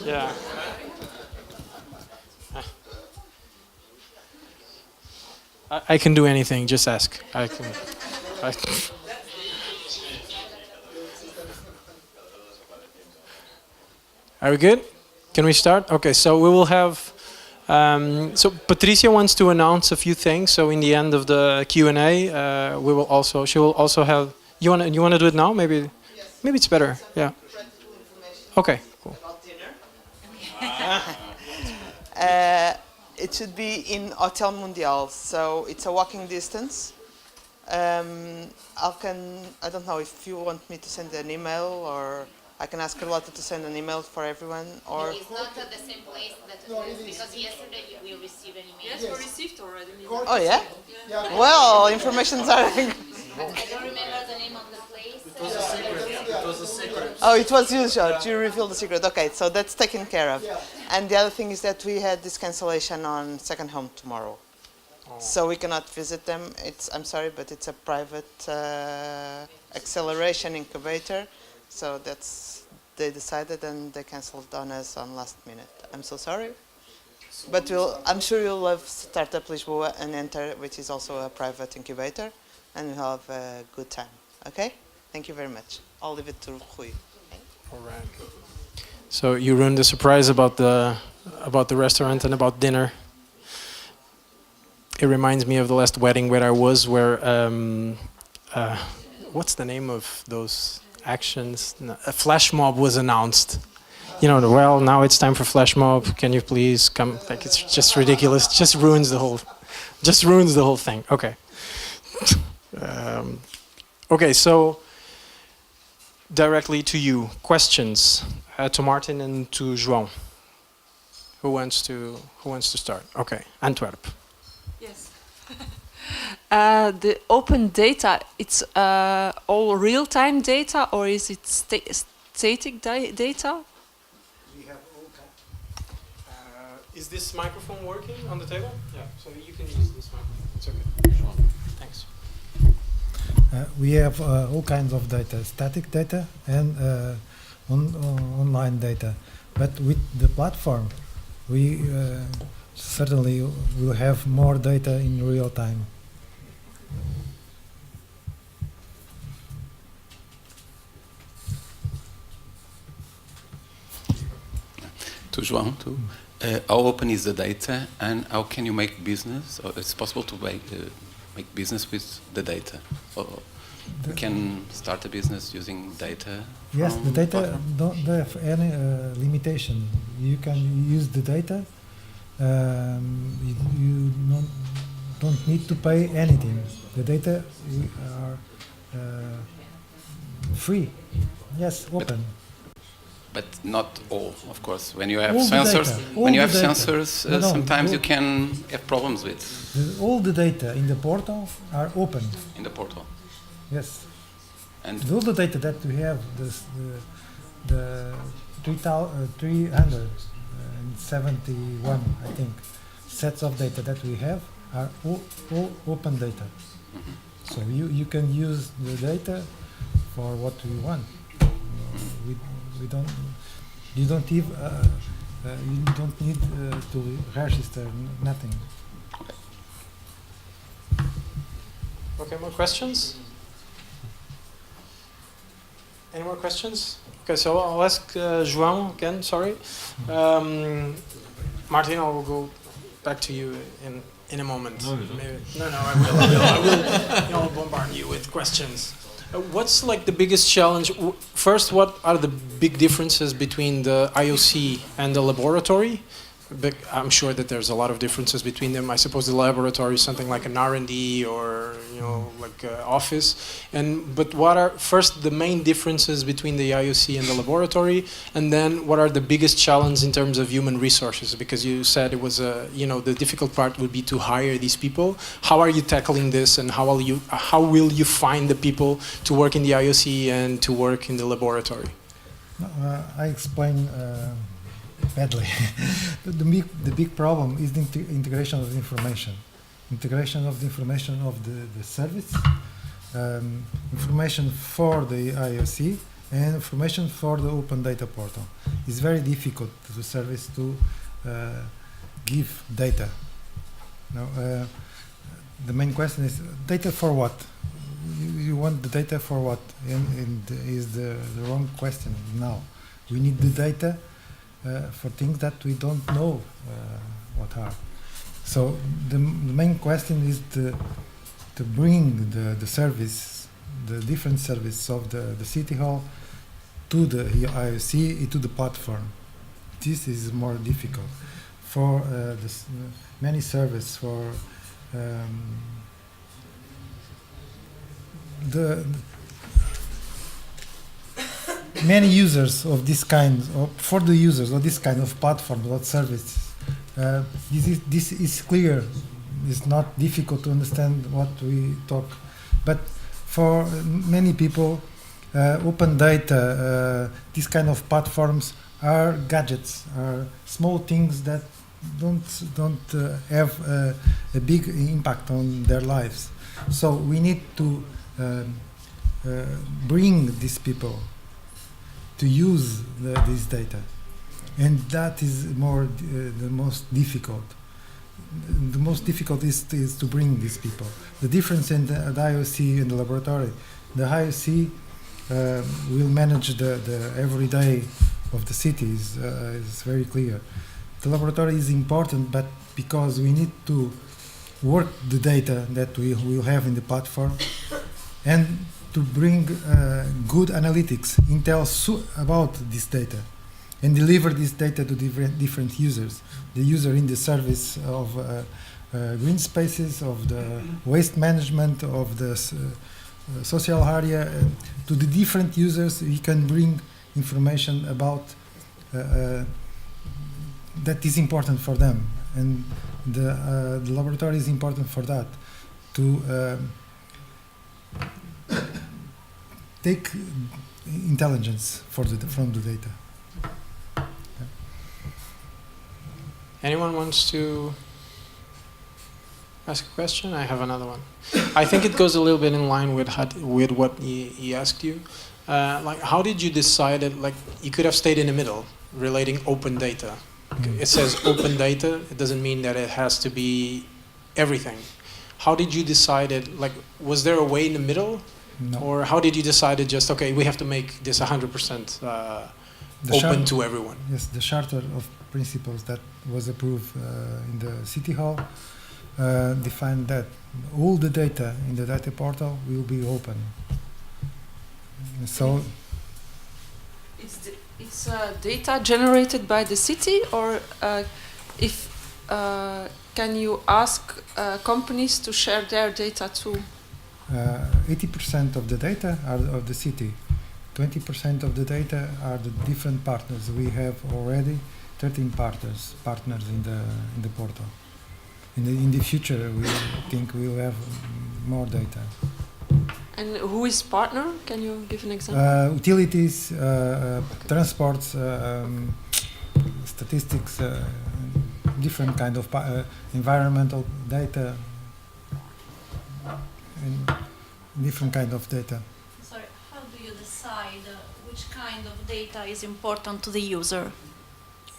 Yeah. I can do anything. Just ask. I can. I, are we good? Can we start? Okay. So we will have. So Patricia wants to announce a few things. So in the end of the Q&A, we will also. She will also have. You wanna do it now? Maybe. Maybe it's better. Yeah. Okay. Cool. It should be in Hotel Mundial, so it's a walking distance. I don't know if you want me to send an email, or I can ask Carlotta to send an email for everyone, or... It's not at the same place that because yesterday we received an email. Yes, we received already. Oh yeah? Well, information's are... I don't remember the name of the place. It was a secret. Oh, it was you, George. You revealed the secret. Okay, so that's taken care of. And the other thing is that we had this cancellation on Second Home tomorrow. So we cannot visit them. I'm sorry, but it's a private acceleration incubator. So they decided and they cancelled on us on last minute. I'm so sorry. But I'm sure you'll love Startup Lisboa and Enter, which is also a private incubator, and we'll have a good time. Okay? Thank you very much. I'll leave it to Rui. All right. So you ruined the surprise about the restaurant and about dinner. It reminds me of the last wedding where I was, where what's the name of those actions? No, a flash mob was announced. You know, well, now it's time for flash mob. Can you please come? Like, it's just ridiculous. Just ruins the whole thing. Okay. Okay. So directly to you, questions to Martin and to João. Who wants to start? Okay, Antwerp. Yes. The open data, it's all real-time data, or is it static data? We have all is this microphone working on the table? Yeah, so you can use this microphone. It's okay. Sure. Thanks. We have all kinds of data, static data and online data. But with the platform, we certainly will have more data in real time. To João, too. How open is the data, and how can you make business? Or it's possible to make business with the data. Or you can start a business using data. Yes, the data don't have any limitation. You can use the data. You don't need to pay anything. The data are free. Yes, open. But not all, of course. When you have All the sensors, data. when you All have the data. sensors, No, sometimes all- you can have problems with All the data in the portal are open. in the portal. Yes. And All the data that we have, the 371, I think, sets of data that we have are all open data. So you can use the data for what you want. We don't. You don't need. You don't need to register nothing. Okay, more questions? Any more questions? Okay, so I'll ask João again, sorry. Martin, I will go back to you in a moment. No, you don't. Maybe. No, I will. I'll bombard you with questions. What's like the biggest challenge? First, what are the big differences between the IOC and the laboratory? I'm sure that there's a lot of differences between them. I suppose the laboratory is something like an R&D or like office. But what are first the main differences between the IOC and the laboratory, and then what are the biggest challenges in terms of human resources? Because you said it was the difficult part would be to hire these people. How are you tackling this, and how will you find the people to work in the IOC and to work in the laboratory? I explain. Badly. The big problem is the integration of the information. Integration of the information of the service, information for the IOC, and information for the open data portal. it's very difficult to the service to give data. Now, the main question is data for what? You want the data for what? And is the wrong question now. We need the data for things that we don't know what are. So the main question is to bring the service, the different service of the city hall to the IOC, to the platform. This is more difficult. For many services, for the many users of this kind, for the users of this kind of platform or service, this is clear. It's not difficult to understand what we talk, but for many people, open data, this kind of platforms are gadgets, are small things that don't have a big impact on their lives. So we need to bring these people to use this data, and that is more the most difficult. The most difficult is to bring these people. The difference in the IOC and the laboratory, the IOC will manage the everyday of the city is very clear. The laboratory is important, but because we need to work the data that we will have in the platform and to bring good analytics, intel about this data, and deliver this data to different users. The user in the service of green spaces, of the waste management, of the social area, to the different users, we can bring information about that is important for them, and the laboratory is important for that, to take intelligence from the data. Anyone wants to ask a question? I have another one. I think it goes a little bit in line with what he asked you. Like, how did you decide it? Like, you could have stayed in the middle, relating open data. It says open data. It doesn't mean that it has to be everything. How did you decide it? Like, was there a way in the middle? No. Or how did you decide it just, okay, we have to make this 100% open to everyone? Yes, the Charter of Principles that was approved in the City Hall defined that all the data in the data portal will be open. So it's data generated by the city, or if can you ask companies to share their data too? 80% of the data are of the city. 20% of the data are the different partners. We have already 13 partners in the portal. In the future, we think we will have more data. And who is partner? Can you give an example? Utilities, transports, statistics, different kind of environmental data, and different kind of data. Sorry, how do you decide which kind of data is important to the user?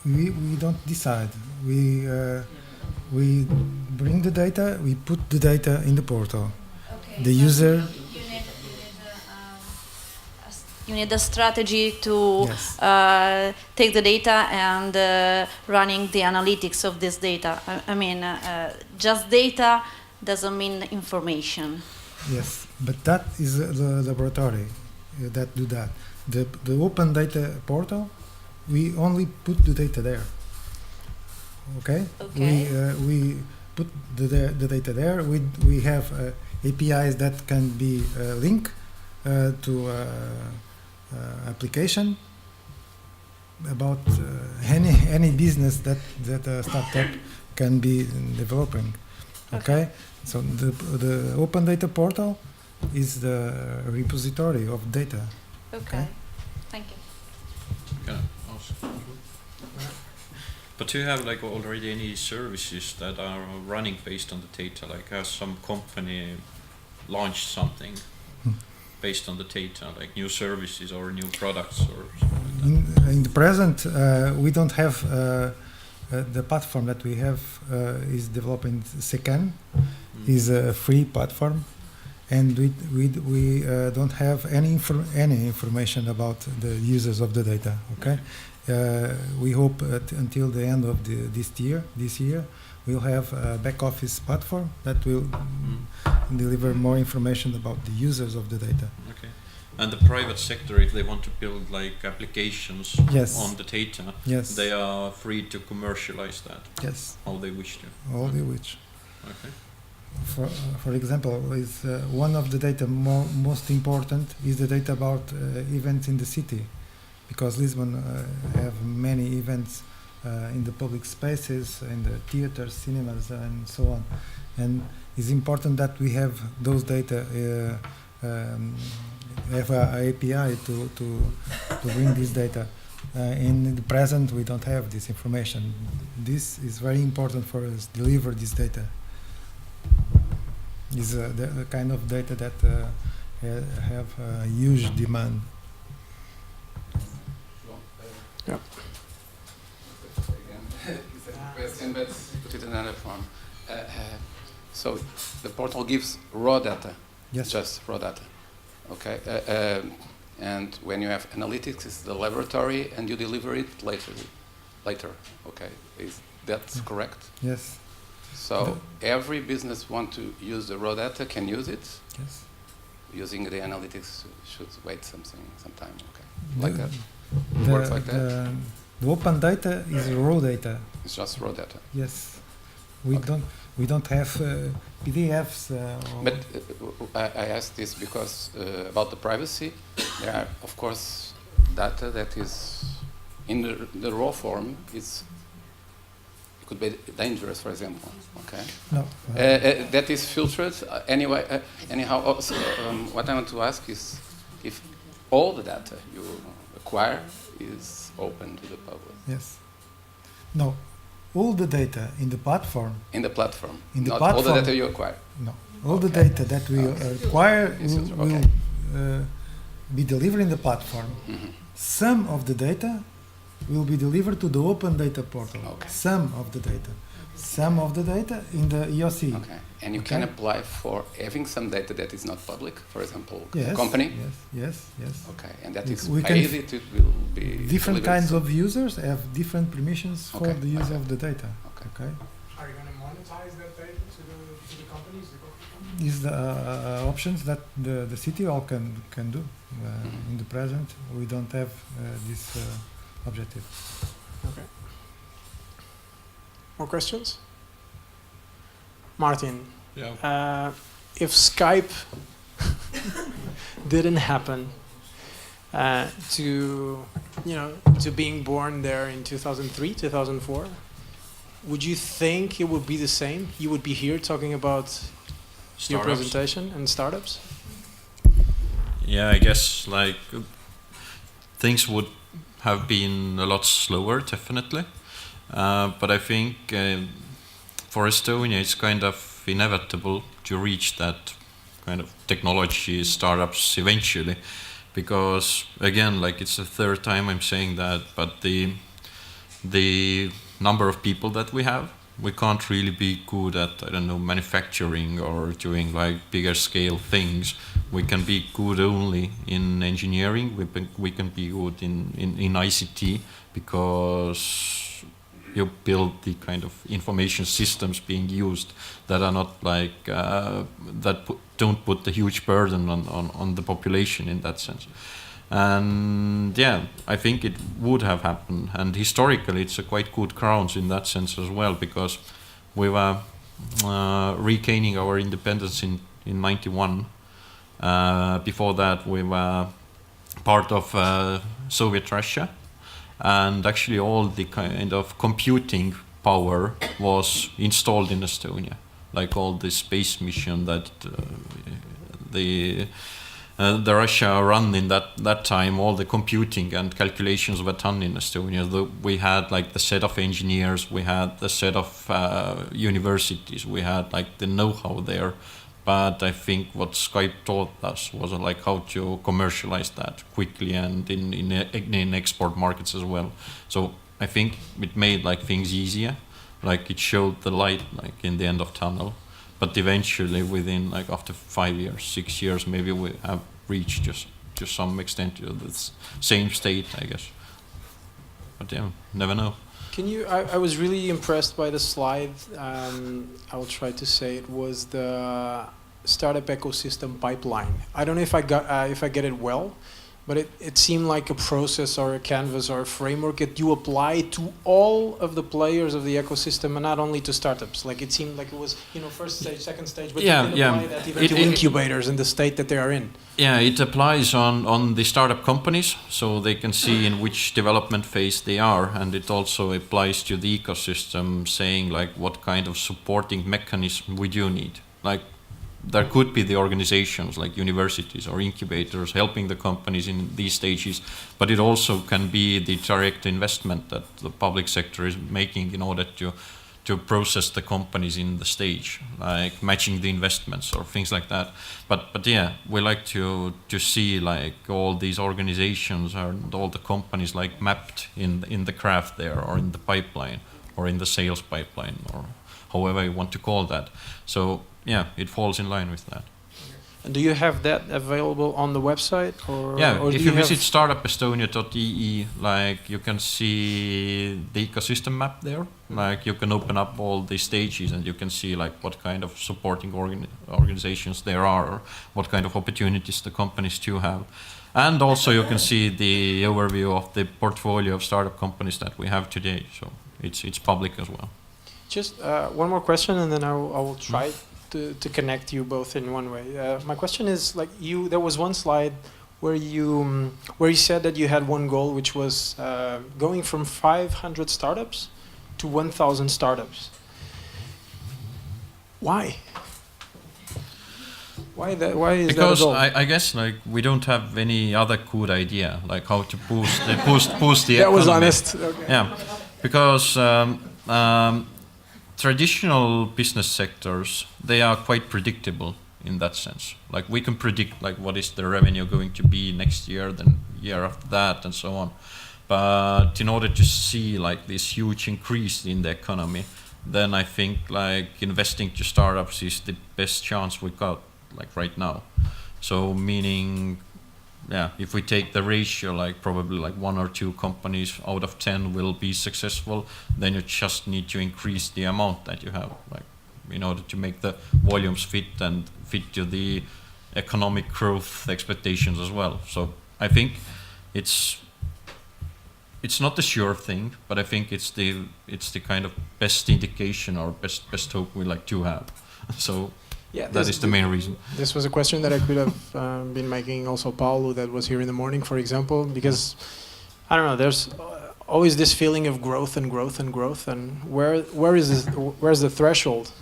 We don't decide. We bring the data. We put the data in the portal. Okay. The user. You need a strategy to Yes. take the data and running the analytics of this data. I mean, just data doesn't mean information. Yes, but that is the laboratory that do that. The open data portal, we only put the data there. Okay. Okay. We put the data there. We have APIs that can be linked to application about any business that a startup can be developing. Okay. So the open data portal is the repository of data. Okay. Thank you. Can I ask? But do you have like already any services that are running based on the data? Like has some company launched something based on the data, like new services or new products or something like In the present, we don't have the platform that we have is developing Secan, is a free platform, and we don't have any information about the users of the data. Okay, we hope until the end of this year we'll have a back office platform that will deliver more information about the users of the data. Okay. And the private sector, if they want to build like applications Yes. on the data, Yes. they are free to commercialize that Yes. how they wish to. All the which. Okay. For example, is one of the data most important is the data about events in the city, because Lisbon have many events in the public spaces, in the theaters, cinemas, and so on. And it's important that we have those data, have an API to bring this data. In the present, we don't have this information. This is very important for us to deliver this data. Is the kind of data that have a huge demand. Yeah. It's a question, but put it in another form. So the portal gives raw data. Yes. Just raw data. Okay. And when you have analytics, it's the laboratory, and you deliver it later. Okay. Is that correct? Yes. So every business want to use the raw data can use it. Yes. Using the analytics should wait some time. Okay. Like that. The, Works like that. The open data is raw data. It's just raw data. Yes. We don't have PDFs. Or But I ask this because about the privacy, there are of course data that is in the raw form is. Could be dangerous, for example. Okay. No. That is filtered anyway. Anyhow, also, what I want to ask is if all the data you acquire is open to the public. Yes. No. All the data in the platform. In the platform. In the not platform. all the data you acquire. No. All the Okay. data that we acquire will be delivered in the platform. Mm-hmm. Some of the data will be delivered to the open data portal. Okay. Some of the data in the EOC. Okay. And you can apply for having some data that is not public, for example, Yes. company. Yes. Okay. And that is We can paid. It will be different delivered kinds so- of users have different permissions for Okay, the use okay. of the data. Okay. Okay. Are you going to monetize that data to the companies? Is the options that the city all can do. In the present, we don't have this objective. Okay. More questions? Martin, Yeah. if Skype didn't happen to being born there in 2003, 2004, would you think it would be the same? You would be here talking about your Startups? presentation and startups? Yeah, I guess like things would have been a lot slower, definitely. But I think for Estonia, it's kind of inevitable to reach that kind of technology startups eventually, because again, like it's the third time I'm saying that, but the number of people that we have, we can't really be good at, I don't know, manufacturing or doing like bigger scale things. We can be good only in engineering. We can be good in ICT, because you build the kind of information systems being used that are not like don't put a huge burden on the population in that sense. And yeah, I think it would have happened, and historically it's a quite good grounds in that sense as well, because we were regaining our independence in 91. Before that we were part of Soviet Russia, and actually all the kind of computing power was installed in Estonia, like all the space mission that the Russia run in that time. All the computing and calculations were done in Estonia. We had like the set of engineers, we had the set of universities, we had like the know-how there, But I think what Skype taught us was like how to commercialize that quickly and in export markets as well. So I think it made like things easier, like it showed the light like in the end of tunnel. But eventually, within like after 5 years, 6 years, maybe we have reached just to some extent to the same state, I guess. But yeah, never know. Can you? I was really impressed by the slide. I will try to say it was the startup ecosystem pipeline. I don't know if I get it well, but it seemed like a process or a canvas or a framework that you apply to all of the players of the ecosystem and not only to startups. Like it seemed like it was, first stage, second stage, but you can apply that even to incubators in the state that they are in. Yeah, it applies on the startup companies, so they can see in which development phase they are, and it also applies to the ecosystem, saying like what kind of supporting mechanism we do need. Like there could be the organizations like universities or incubators helping the companies in these stages, but it also can be the direct investment that the public sector is making in order to process the companies in the stage, like matching the investments or things like that. But yeah, we like to see like all these organizations and all the companies like mapped in the graph there, or in the pipeline, or in the sales pipeline, or however you want to call that. So yeah, it falls in line with that. And do you have that available on the website, or? Yeah, or if you visit startupestonia.ee, like you can see the ecosystem map there. Like you can open up all the stages and you can see like what kind of supporting organizations there are, or what kind of opportunities the companies do have. And also you can see the overview of the portfolio of startup companies that we have today. So it's public as well. Just one more question, and then I will try to connect you both in one way. My question is, like, there was one slide where you said that you had one goal, which was going from 500 startups to 1,000 startups. Why? Why is that a goal? Because I guess like we don't have any other good idea like how to boost the economy. That was honest. Okay. Yeah, because traditional business sectors, they are quite predictable in that sense. Like we can predict like what is the revenue going to be next year, then year after that, and so on. But in order to see like this huge increase in the economy, then I think like investing to startups is the best chance we got like right now. So meaning, yeah, if we take the ratio, like probably like 1 or 2 companies out of 10 will be successful, then you just need to increase the amount that you have, like in order to make the volumes fit and fit to the economic growth expectations as well. So I think it's not a sure thing, but I think it's the kind of best indication or best hope we like to have. So yeah, that is the main reason. This was a question that I could have been making also Paulo, that was here in the morning, for example, because I don't know, there's always this feeling of growth and growth and growth, and where's the threshold?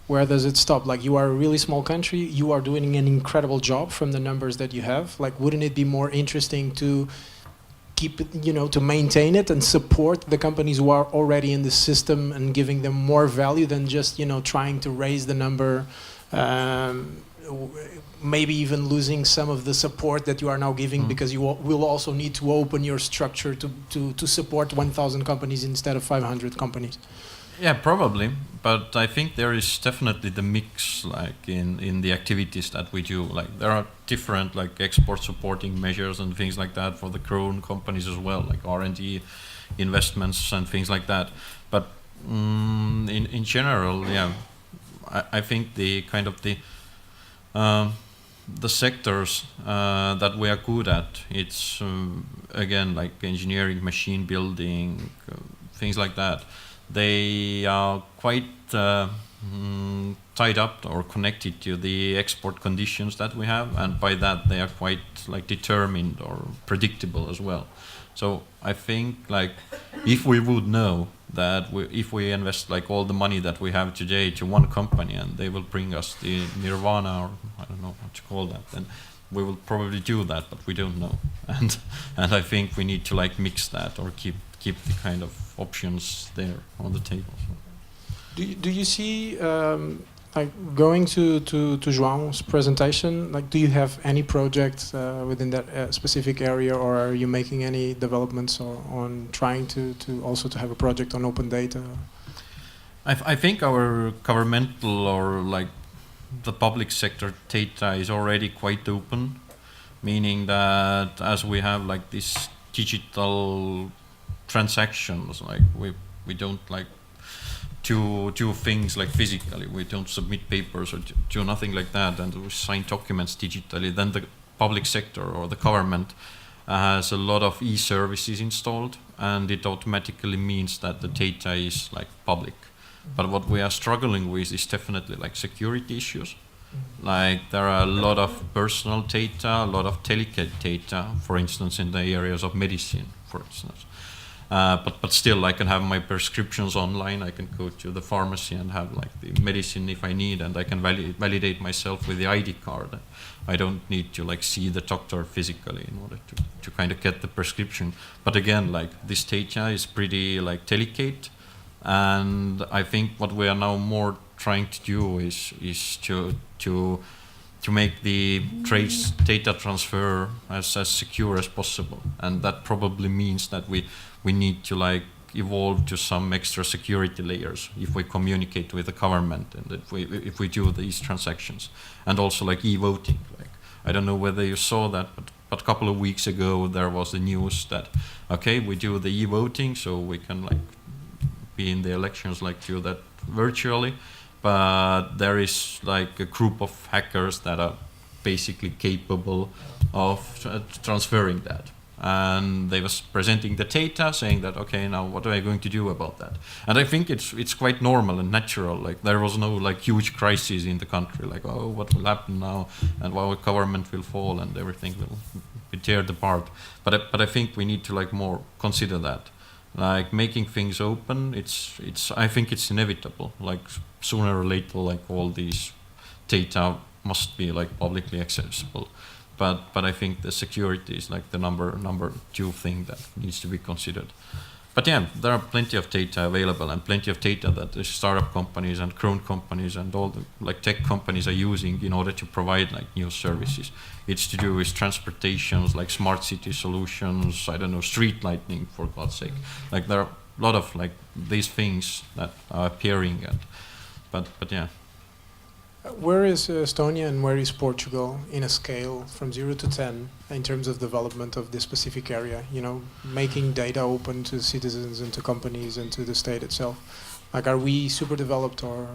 Where does it stop? Like, you are a really small country, you are doing an incredible job from the numbers that you have. Like, wouldn't it be more interesting to keep it, to maintain it and support the companies who are already in the system and giving them more value than just, trying to raise the number, maybe even losing some of the support that you are now giving, because you will also need to open your structure to support 1,000 companies instead of 500 companies. Yeah, probably, but I think there is definitely the mix, like in the activities that we do. Like there are different like export supporting measures and things like that for the grown companies as well, like R&D investments and things like that. But in general, yeah, I think the kind of the sectors that we are good at, it's again like engineering, machine building, things like that. They are quite tied up or connected to the export conditions that we have, and by that they are quite like determined or predictable as well. So I think like if we would know that if we invest like all the money that we have today to one company and they will bring us the nirvana, or I don't know what to call that, then we will probably do that, but we don't know. And I think we need to like mix that or keep the kind of options there on the table. Do you see Like going to João's presentation, like do you have any projects within that specific area, or are you making any developments on trying to also to have a project on open data? I think our governmental or like the public sector data is already quite open, meaning that as we have like these digital transactions, like we don't like do things like physically. We don't submit papers or do nothing like that, and we sign documents digitally. Then the public sector or the government has a lot of e-services installed, and it automatically means that the data is like public. But what we are struggling with is definitely like security issues. Like there are a lot of personal data, a lot of delicate data, for instance, in the areas of medicine, for instance. But still, I can have my prescriptions online. I can go to the pharmacy and have like the medicine if I need, and I can validate myself with the ID card. I don't need to like see the doctor physically in order to kind of get the prescription. But again, like this data is pretty like delicate, and I think what we are now more trying to do is to make the trace data transfer as secure as possible, and that probably means that we need to like evolve to some extra security layers if we communicate with the government and if we do these transactions, and also like e-voting. Like I don't know whether you saw that, but a couple of weeks ago there was the news that okay, we do the e-voting, so we can like be in the elections, like do that virtually. But there is like a group of hackers that are basically capable of transferring that. And they was presenting the data, saying that, okay, now what are I going to do about that? And I think it's quite normal and natural. Like there was no like huge crisis in the country, like, oh, what will happen now? And our government will fall and everything will be teared apart. But I think we need to like more consider that. Like making things open, I think it's inevitable. Like sooner or later, like all these data must be like publicly accessible. But I think the security is like the number two thing that needs to be considered. But yeah, there are plenty of data available, and plenty of data that the startup companies and grown companies and all the like tech companies are using in order to provide like new services. It's to do with transportations, like smart city solutions, I don't know, street lighting, for God's sake. Like there are a lot of like these things that are appearing, and but yeah. Where is Estonia and where is Portugal in a scale from 0 to 10 in terms of development of this specific area? You know, making data open to citizens and to companies and to the state itself. Like, are we super developed, or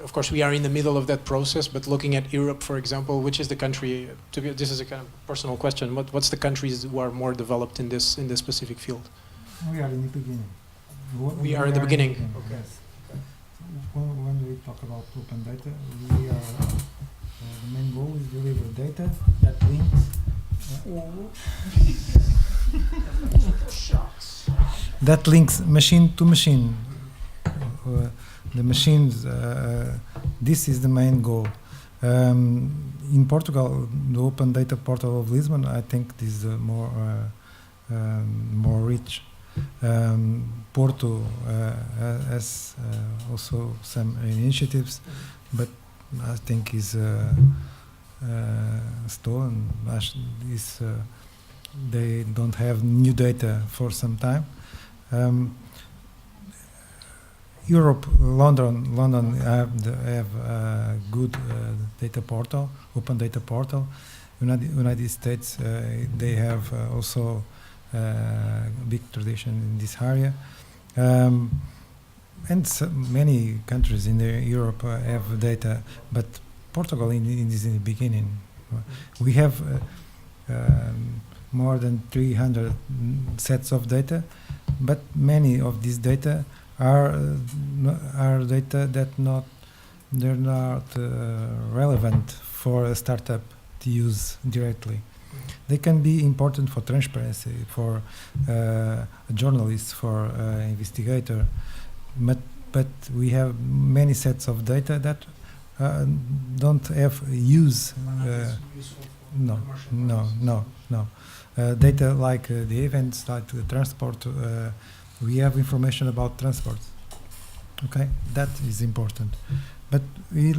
of course we are in the middle of that process? But looking at Europe, for example, which is the country? This is a kind of personal question. What's the countries who are more developed in this specific field? We are in the beginning. We are at the beginning. Okay. Yes. When we talk about open data, we are the main goal is deliver data that links that links machine to machine. The machines. This is the main goal. In Portugal, the Open Data Portal of Lisbon, I think this is more rich. Porto has also some initiatives, but I think is stolen. They don't have new data for some time. Europe, London have a good data portal, open data portal. United States, they have also big tradition in this area, and so many countries in Europe have data, but Portugal is in the beginning. We have more than 300 sets of data, but many of these data are data that they're not relevant for a startup to use directly. They can be important for transparency, for a journalist, for an investigator, but we have many sets of data that don't have use. No. Data like the events, like the transport. We have information about transport. Okay, that is important. but we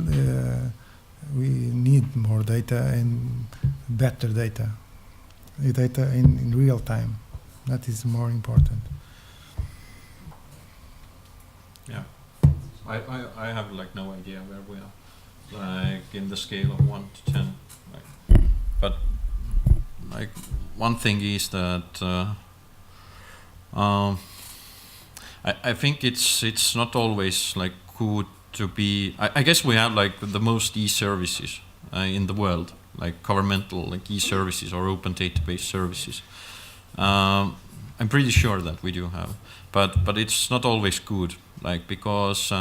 need more data and better data. Data in real time. That is more important. Yeah, I have like no idea where we are, like in the scale of 1 to 10. Like, but like one thing is that I think it's not always like good to be. I guess we have like the most e-services in the world, like governmental like e-services or open database services. I'm pretty sure that we do have, but it's not always good, like because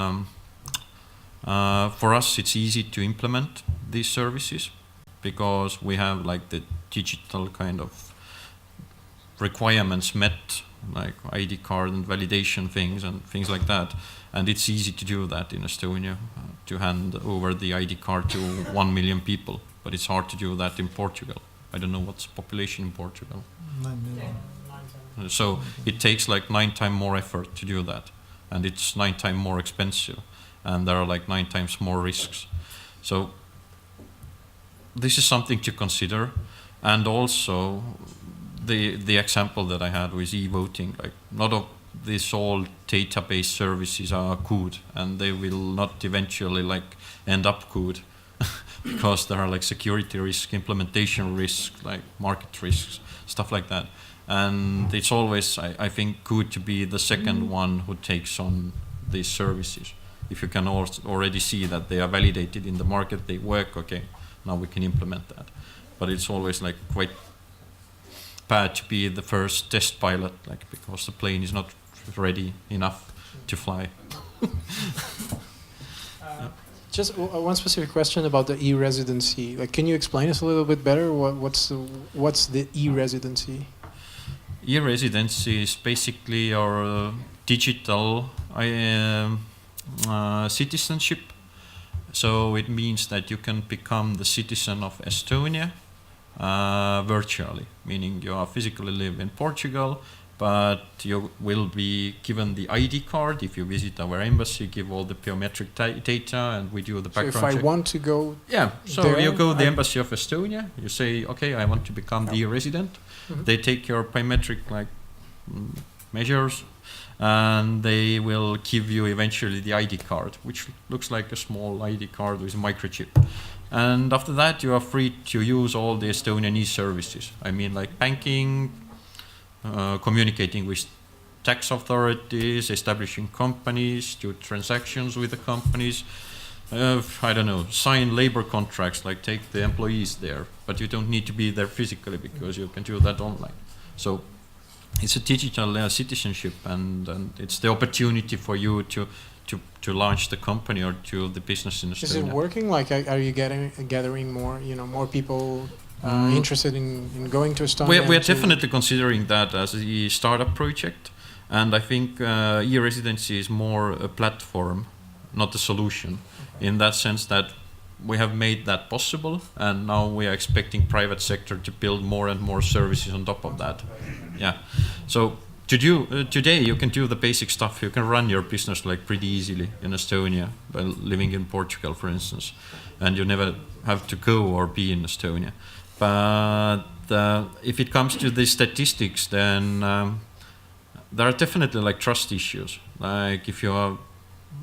for us it's easy to implement these services because we have like the digital kind of requirements met, like ID card and validation things and things like that, and it's easy to do that in Estonia, to hand over the ID card to 1 million people, but it's hard to do that in Portugal. I don't know what's the population in Portugal. 9 million. So it takes like 9 times more effort to do that, and it's 9 times more expensive, and there are like 9 times more risks. So this is something to consider, and also the example that I had with e-voting, like not of these all database services are good, and they will not eventually like end up good because there are like security risk, implementation risk, like market risks, stuff like that. And it's always, I think, good to be the second one who takes on these services. If you can already see that they are validated in the market, they work, okay, now we can implement that. But it's always like quite bad to be the first test pilot, like because the plane is not ready enough to fly. Just one specific question about the e-residency. Like, can you explain us a little bit better? What's the e-residency? E-residency is basically our digital citizenship. So it means that you can become the citizen of Estonia virtually, meaning you are physically live in Portugal, but you will be given the ID card if you visit our embassy, give all the biometric data, and we do the background check. So if I want to go so there, you go to the embassy of Estonia, you say, okay, I want to become the resident. Mm-hmm. They take your biometric like measures, and they will give you eventually the ID card, which looks like a small ID card with a microchip. And after that, you are free to use all the Estonian e-services. I mean, like banking, communicating with tax authorities, establishing companies, do transactions with the companies. I don't know, sign labor contracts, like take the employees there, but you don't need to be there physically because you can do that online. So it's a digital citizenship, and it's the opportunity for you to launch the company or to the business in Estonia. Is it working? Like, are you gathering more, more people interested in going to Estonia? We are definitely considering that as a startup project, and I think e-residency is more a platform, not a solution, in that sense that we have made that possible, and now we are expecting private sector to build more and more services on top of that. Yeah, so today you can do the basic stuff. You can run your business like pretty easily in Estonia by living in Portugal, for instance, and you never have to go or be in Estonia. But if it comes to the statistics, then there are definitely like trust issues. Like if you are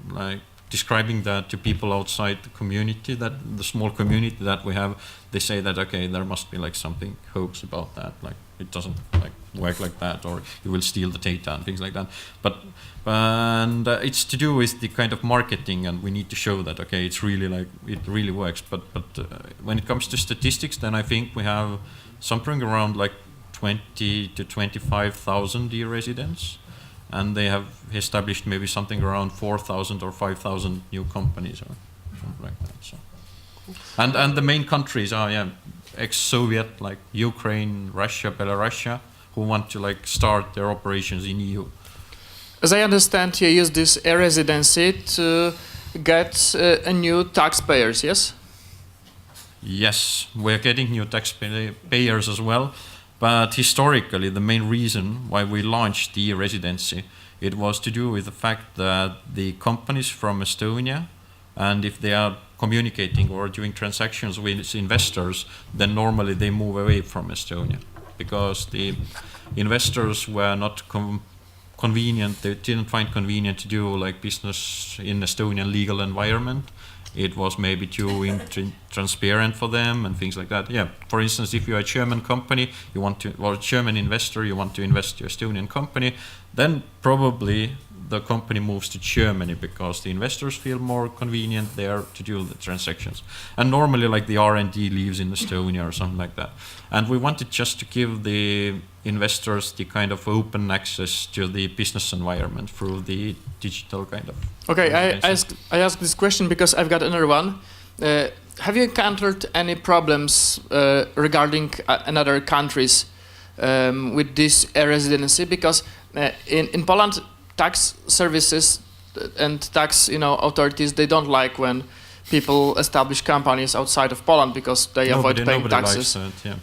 like describing that to people outside the community, that the small community that we have, they say that, okay, there must be like something hoax about that, like it doesn't like work like that, or you will steal the data and things like that. But it's to do with the kind of marketing, and we need to show that, okay, it's really like it really works. But when it comes to statistics, then I think we have something around like 20 to 25,000 e-residents, and they have established maybe something around 4,000 or 5,000 new companies or something like that. So, and the main countries are ex-Soviet, like Ukraine, Russia, Belarus, who want to like start their operations in EU. As I understand, you use this e-residency to get new taxpayers, yes? Yes, we're getting new taxpayers as well. But historically, the main reason why we launched the e-residency, it was to do with the fact that the companies from Estonia and if they are communicating or doing transactions with investors, then normally they move away from Estonia, because the investors were not convenient. They didn't find convenient to do like business in Estonian legal environment. It was maybe too transparent for them and things like that. Yeah, for instance, if you're a German company, you want to, or a German investor, you want to invest your Estonian company, then probably the company moves to Germany because the investors feel more convenient there to do the transactions. And normally like the R&D lives in Estonia or something like that. And we wanted just to give the investors the kind of open access to the business environment through the digital kind of. Okay, I asked this question because I've got another one. Have you encountered any problems regarding another countries with this residency? Because in Poland, tax services and tax authorities, they don't like when people establish companies outside of Poland because they avoid paying taxes.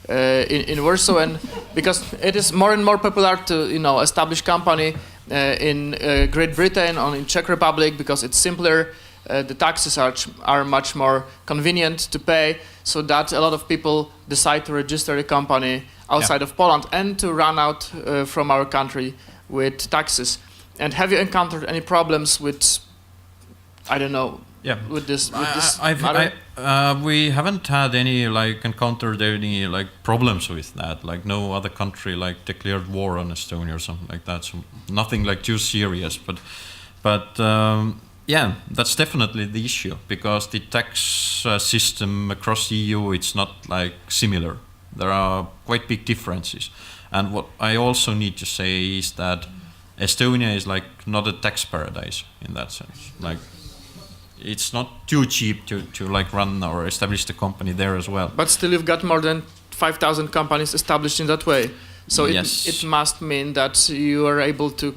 In Warsaw, and because it is more and more popular to establish company in Great Britain or in Czech Republic because it's simpler. The taxes are much more convenient to pay, so that a lot of people decide to register a company outside of Poland and to run out from our country with taxes. And have you encountered any problems with, I don't know, with this matter? We haven't had any encountered any problems with that. Like no other country declared war on Estonia or something like that. So nothing too serious. But yeah, that's definitely the issue because the tax system across the EU, it's not similar. There are quite big differences. And what I also need to say is that Estonia is not a tax paradise in that sense. It's not too cheap to run or establish the company there as well. But still, you've got more than 5,000 companies established in that way. So yes. it must mean that you are able to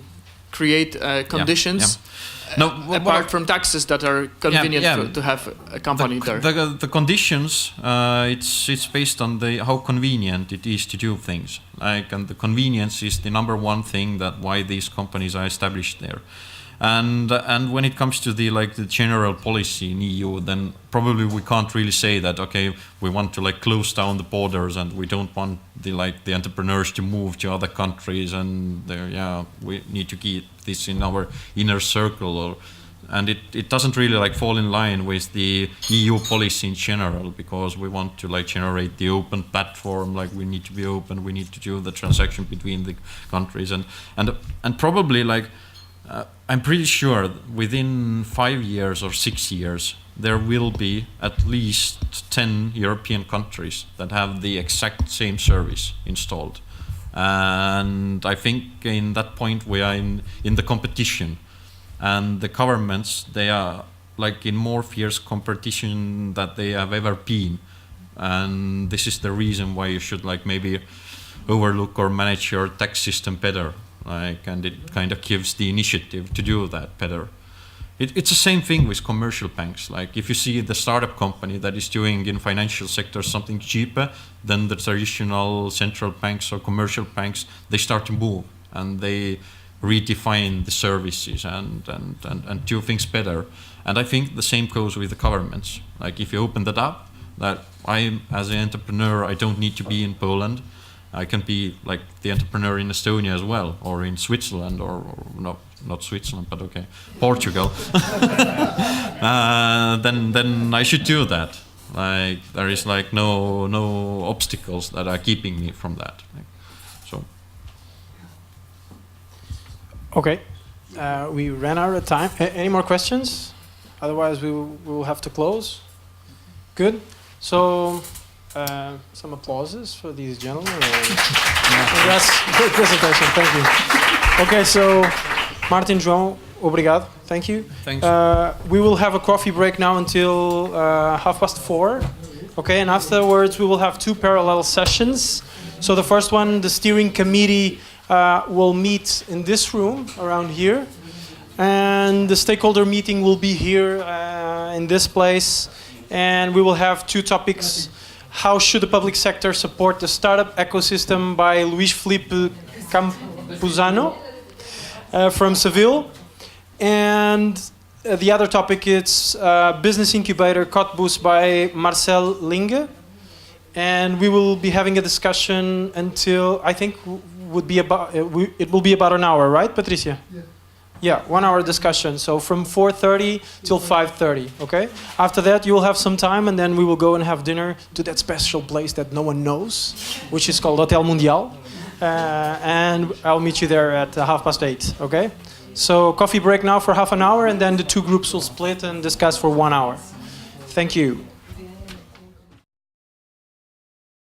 create conditions. No, apart from taxes that are convenient to have a company there. The conditions, it's based on how convenient it is to do things. And the convenience is the number one thing that why these companies are established there. And when it comes to the general policy in EU, then probably we can't really say that we want to close down the borders and we don't want the entrepreneurs to move to other countries and we need to keep this in our inner circle and it doesn't really fall in line with the EU policy in general because we want to generate the open platform, we need to be open, we need to do the transaction between the countries and probably I'm pretty sure within 5 years or 6 years there will be at least 10 European countries that have the exact same service installed. And I think in that point we are in the competition. And the governments, they are in more fierce competition that they have ever been. And this is the reason why you should maybe overlook or manage your tax system better. And it kind of gives the initiative to do that better. It's the same thing with commercial banks. If you see the startup company that is doing in financial sector something cheaper than the traditional central banks or commercial banks, they start to move and they redefine the services and do things better. And I think the same goes with the governments. If you open that up, that I, as an entrepreneur, I don't need to be in Poland. I can be the entrepreneur in Estonia as well, or in Switzerland, or not Switzerland, but Portugal. Then I should do that. There is no obstacles that are keeping me from that. So. Okay, we ran out of time. Any more questions? Otherwise, we will have to close. Good. So. Some applauses for these gentlemen. Congrats, great presentation. Thank you. Okay, so Martin, João, obrigado. Thank you. Thanks. We will have a coffee break now until 4:30. Okay, and afterwards we will have 2 parallel sessions. So the first one, the steering committee will meet in this room around here, and the stakeholder meeting will be here in this place, and we will have 2 topics. How should the public sector support the startup ecosystem by Luís Felipe Campuzano from Seville. And the other topic is Business Incubator Cottbus by Marcel Linge. And we will be having a discussion until, I think, it will be about an hour, right, Patricia? Yeah. Yeah, 1 hour discussion. So from 4:30 till 5:30, okay? After that, you will have some time, and then we will go and have dinner to that special place that no one knows, which is called Hotel Mundial. And I'll meet you there at 8:30, okay? So coffee break now for half an hour, and then the two groups will split and discuss for 1 hour. Thank you.